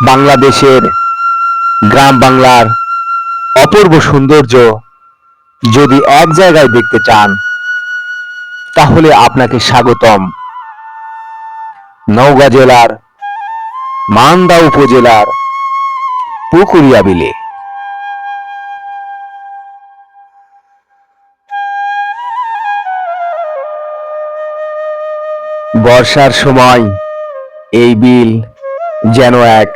বাংলাদেশের গ্রাম বাংলার অপূর্ব সৌন্দর্য যদি এক জায়গায় দেখতে চান তাহলে আপনাকে স্বাগতম নওগাঁ জেলার মান্দা উপজেলার পুকুরিয়া বিলে। বর্ষার সময় এই বিল যেন এক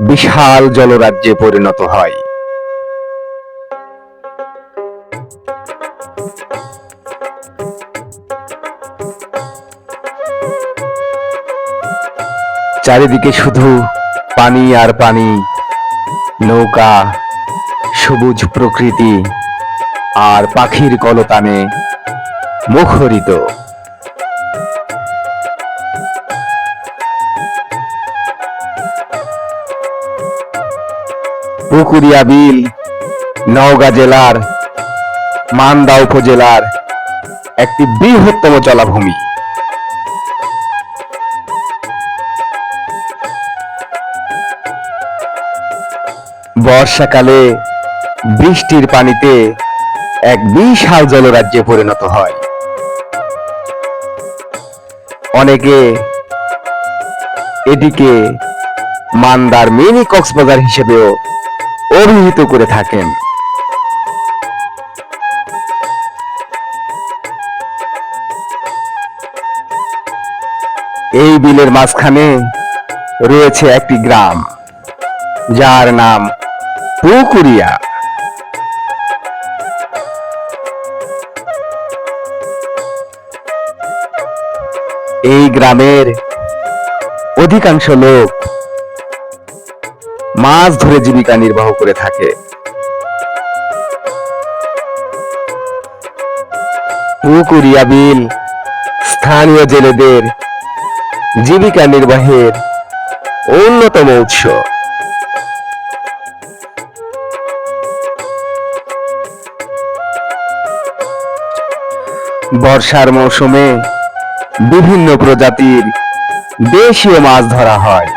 বিশাল জলরাজ্যে পরিণত হয়। চারিদিকে শুধু পানি আর পানি, নৌকা, সবুজ প্রকৃতি আর পাখির কলতানে মুখরিত। পুকুরিয়া বিল নওগাঁ জেলার মান্দা উপজেলার একটি বৃহত্তম জলাভূমি। বর্ষাকালে বৃষ্টির পানিতে এক বিশাল জলরাজ্যে পরিণত হয়। অনেকে এটিকে মান্দার মিনি কক্সবাজার হিসেবেও অভিহিত করে থাকেন। এই বিলের মাঝখানে রয়েছে একটি গ্রাম যার নাম পুকুরিয়া। এই গ্রামের অধিকাংশ লোক মাছ ধরে জীবিকা নির্বাহ করে থাকে। পুকুরিয়া বিল স্থানীয় জেলেদের জীবিকা নির্বাহের অন্যতম উৎস। বর্ষার মৌসুমে বিভিন্ন প্রজাতির দেশীয় মাছ ধরা হয়।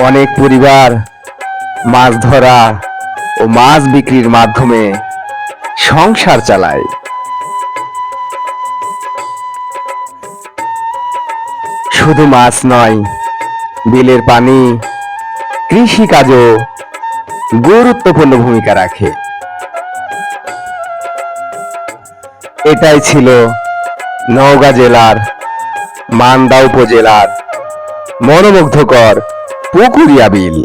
অনেক পরিবার মাছ ধরা ও মাছ বিক্রির মাধ্যমে সংসার চালায়। শুধু মাছ নয়, বিলের পানি কৃষিকাজও গুরুত্বপূর্ণ ভূমিকা রাখে। এটাই ছিল নওগাঁ জেলার মান্দা উপজেলার মনোমুগ্ধকর পুকুরিয়া বিল।